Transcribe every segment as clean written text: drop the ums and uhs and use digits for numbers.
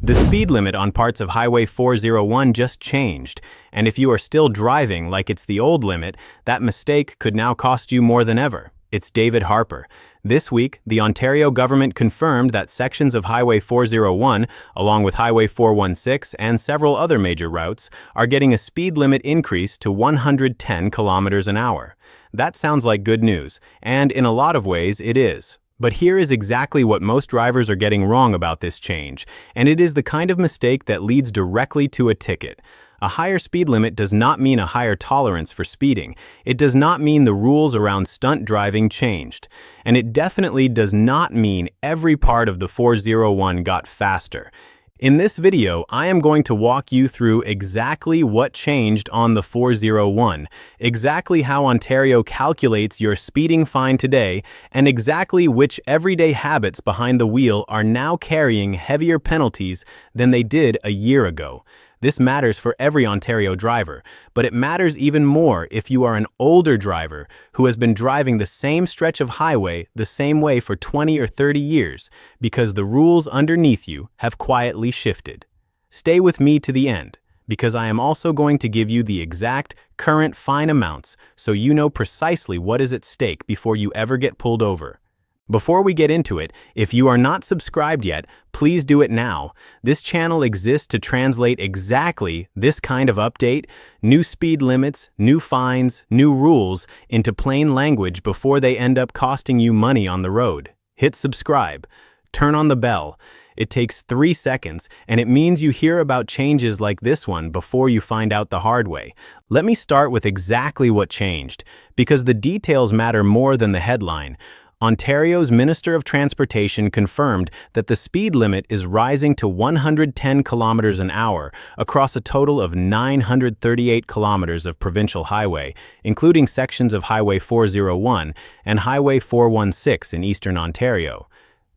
The speed limit on parts of Highway 401 just changed, and if you are still driving like it's the old limit, that mistake could now cost you more than ever. It's David Harper. This week, the Ontario government confirmed that sections of Highway 401, along with Highway 416 and several other major routes, are getting a speed limit increase to 110 kilometers an hour. That sounds like good news, and in a lot of ways it is. But here is exactly what most drivers are getting wrong about this change, and it is the kind of mistake that leads directly to a ticket. A higher speed limit does not mean a higher tolerance for speeding. It does not mean the rules around stunt driving changed. And it definitely does not mean every part of the 401 got faster. In this video, I am going to walk you through exactly what changed on the 401, exactly how Ontario calculates your speeding fine today, and exactly which everyday habits behind the wheel are now carrying heavier penalties than they did a year ago. This matters for every Ontario driver, but it matters even more if you are an older driver who has been driving the same stretch of highway the same way for 20 or 30 years, because the rules underneath you have quietly shifted. Stay with me to the end, because I am also going to give you the exact current fine amounts so you know precisely what is at stake before you ever get pulled over. Before we get into it, if you are not subscribed yet, please do it now. This channel exists to translate exactly this kind of update, new speed limits, new fines, new rules, into plain language before they end up costing you money on the road. Hit subscribe. Turn on the bell. It takes 3 seconds, and it means you hear about changes like this one before you find out the hard way. Let me start with exactly what changed, because the details matter more than the headline. Ontario's Minister of Transportation confirmed that the speed limit is rising to 110 kilometers an hour across a total of 938 kilometers of provincial highway, including sections of Highway 401 and Highway 416 in eastern Ontario.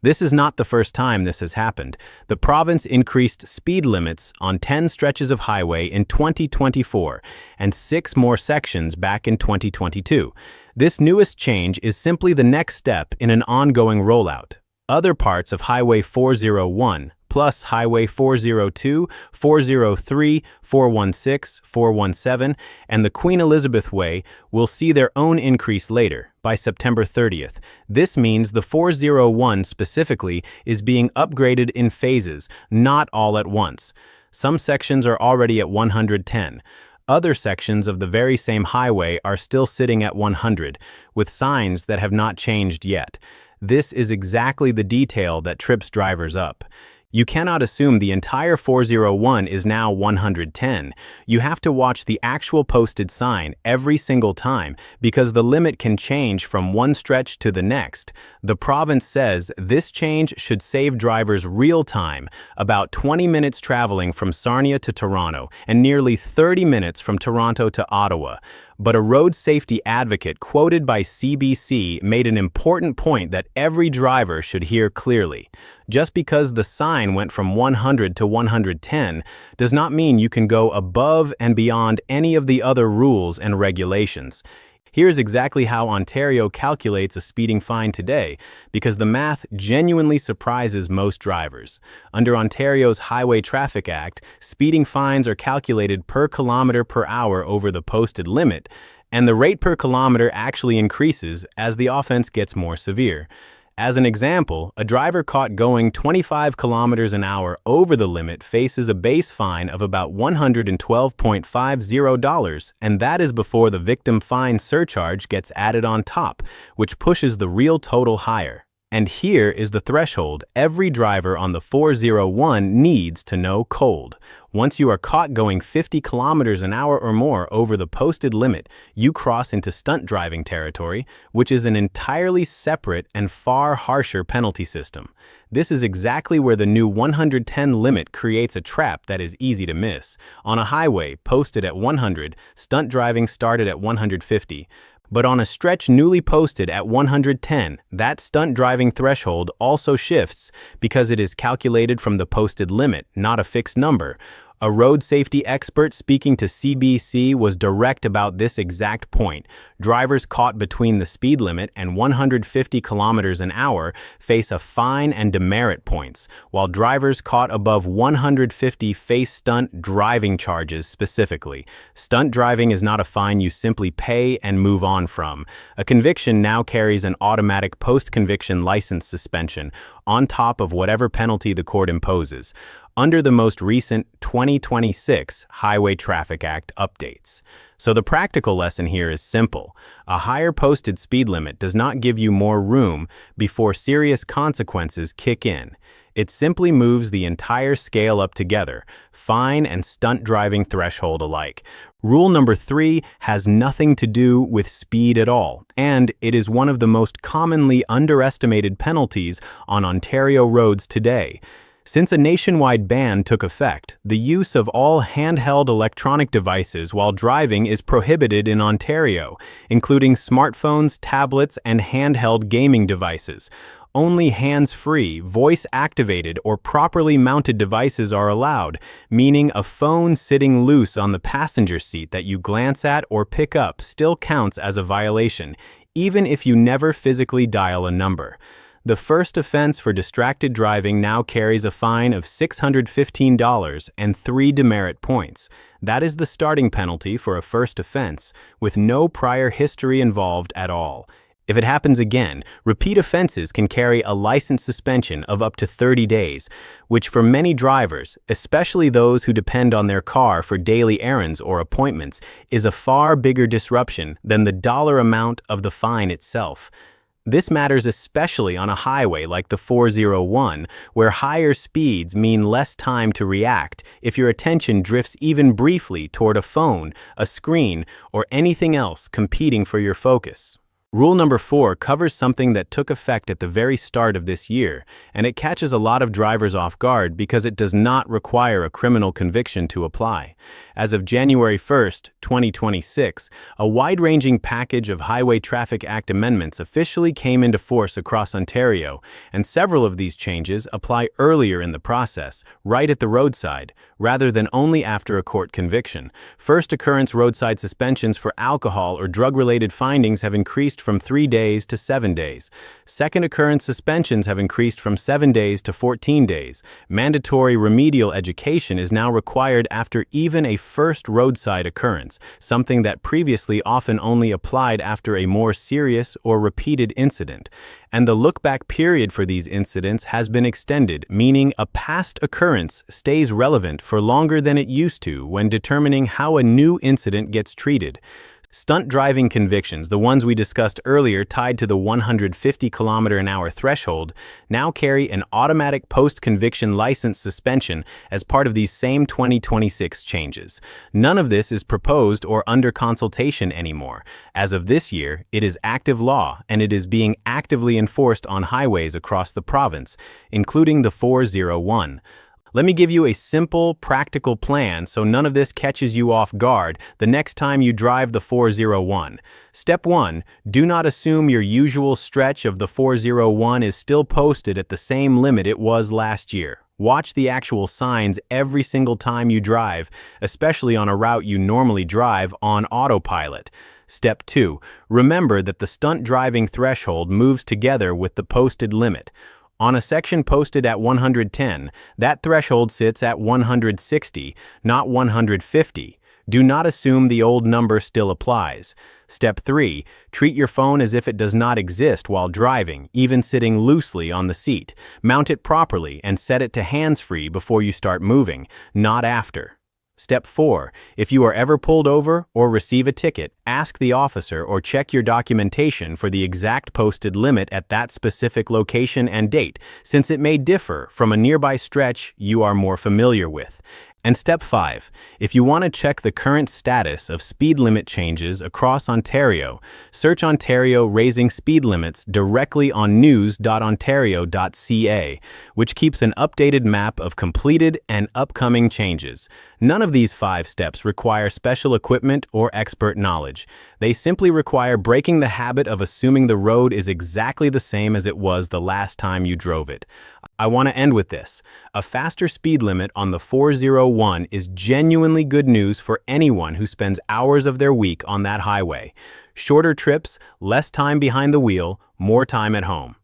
This is not the first time this has happened. The province increased speed limits on 10 stretches of highway in 2024 and 6 more sections back in 2022. This newest change is simply the next step in an ongoing rollout. Other parts of Highway 401, plus Highway 402, 403, 416, 417, and the Queen Elizabeth Way will see their own increase later, by September 30th. This means the 401 specifically is being upgraded in phases, not all at once. Some sections are already at 110. Other sections of the very same highway are still sitting at 100, with signs that have not changed yet. This is exactly the detail that trips drivers up. You cannot assume the entire 401 is now 110. You have to watch the actual posted sign every single time because the limit can change from one stretch to the next. The province says this change should save drivers real time, about 20 minutes traveling from Sarnia to Toronto and nearly 30 minutes from Toronto to Ottawa. But a road safety advocate quoted by CBC made an important point that every driver should hear clearly. Just because the sign went from 100 to 110 does not mean you can go above and beyond any of the other rules and regulations. Here's exactly how Ontario calculates a speeding fine today, because the math genuinely surprises most drivers. Under Ontario's Highway Traffic Act, speeding fines are calculated per kilometer per hour over the posted limit, and the rate per kilometer actually increases as the offense gets more severe. As an example, a driver caught going 25 kilometers an hour over the limit faces a base fine of about $112.50, and that is before the victim fine surcharge gets added on top, which pushes the real total higher. And here is the threshold every driver on the 401 needs to know cold. Once you are caught going 50 kilometers an hour or more over the posted limit, you cross into stunt driving territory, which is an entirely separate and far harsher penalty system. This is exactly where the new 110 limit creates a trap that is easy to miss. On a highway posted at 100, stunt driving started at 150. But on a stretch newly posted at 110, that stunt driving threshold also shifts because it is calculated from the posted limit, not a fixed number. A road safety expert speaking to CBC was direct about this exact point. Drivers caught between the speed limit and 150 kilometers an hour face a fine and demerit points, while drivers caught above 150 face stunt driving charges specifically. Stunt driving is not a fine you simply pay and move on from. A conviction now carries an automatic post-conviction license suspension on top of whatever penalty the court imposes, under the most recent 2026 Highway Traffic Act updates. So the practical lesson here is simple. A higher posted speed limit does not give you more room before serious consequences kick in. It simply moves the entire scale up together, fine and stunt driving threshold alike. Rule number 3 has nothing to do with speed at all, and it is one of the most commonly underestimated penalties on Ontario roads today. Since a nationwide ban took effect, the use of all handheld electronic devices while driving is prohibited in Ontario, including smartphones, tablets, and handheld gaming devices. Only hands-free, voice-activated, or properly mounted devices are allowed, meaning a phone sitting loose on the passenger seat that you glance at or pick up still counts as a violation, even if you never physically dial a number. The first offense for distracted driving now carries a fine of $615 and 3 demerit points. That is the starting penalty for a first offense, with no prior history involved at all. If it happens again, repeat offenses can carry a license suspension of up to 30 days, which for many drivers, especially those who depend on their car for daily errands or appointments, is a far bigger disruption than the dollar amount of the fine itself. This matters especially on a highway like the 401, where higher speeds mean less time to react if your attention drifts even briefly toward a phone, a screen, or anything else competing for your focus. Rule number 4 covers something that took effect at the very start of this year, and it catches a lot of drivers off guard because it does not require a criminal conviction to apply. As of January 1st, 2026, a wide-ranging package of Highway Traffic Act amendments officially came into force across Ontario, and several of these changes apply earlier in the process, right at the roadside, rather than only after a court conviction. First occurrence roadside suspensions for alcohol or drug-related findings have increased from 3 days to 7 days. Second occurrence suspensions have increased from 7 days to 14 days. Mandatory remedial education is now required after even a first roadside occurrence, something that previously often only applied after a more serious or repeated incident. And the look-back period for these incidents has been extended, meaning a past occurrence stays relevant for longer than it used to when determining how a new incident gets treated. Stunt driving convictions, the ones we discussed earlier tied to the 150 km/h threshold, now carry an automatic post-conviction license suspension as part of these same 2026 changes. None of this is proposed or under consultation anymore. As of this year, it is active law, and it is being actively enforced on highways across the province, including the 401. Let me give you a simple, practical plan so none of this catches you off guard the next time you drive the 401. Step 1. Do not assume your usual stretch of the 401 is still posted at the same limit it was last year. Watch the actual signs every single time you drive, especially on a route you normally drive on autopilot. Step 2. Remember that the stunt driving threshold moves together with the posted limit. On a section posted at 110, that threshold sits at 160, not 150. Do not assume the old number still applies. Step 3. Treat your phone as if it does not exist while driving, even sitting loosely on the seat. Mount it properly and set it to hands-free before you start moving, not after. Step 4. If you are ever pulled over or receive a ticket, ask the officer or check your documentation for the exact posted limit at that specific location and date, since it may differ from a nearby stretch you are more familiar with. And step 5, if you want to check the current status of speed limit changes across Ontario, search Ontario raising speed limits directly on news.ontario.ca, which keeps an updated map of completed and upcoming changes. None of these 5 steps require special equipment or expert knowledge. They simply require breaking the habit of assuming the road is exactly the same as it was the last time you drove it. I want to end with this. A faster speed limit on the 401 is genuinely good news for anyone who spends hours of their week on that highway. Shorter trips, less time behind the wheel, more time at home.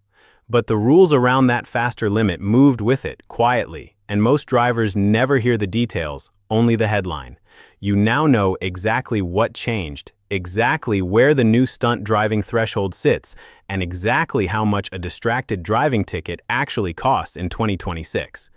But the rules around that faster limit moved with it, quietly, and most drivers never hear the details, only the headline. You now know exactly what changed, exactly where the new stunt driving threshold sits, and exactly how much a distracted driving ticket actually costs in 2026.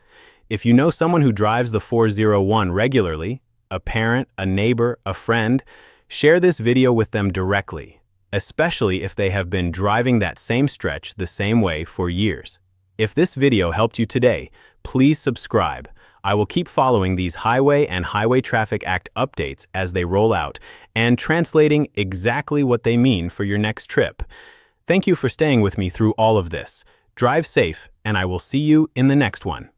If you know someone who drives the 401 regularly, a parent, a neighbor, a friend, share this video with them directly, especially if they have been driving that same stretch the same way for years. If this video helped you today, please subscribe. I will keep following these Highway and Highway Traffic Act updates as they roll out and translating exactly what they mean for your next trip. Thank you for staying with me through all of this. Drive safe, and I will see you in the next one.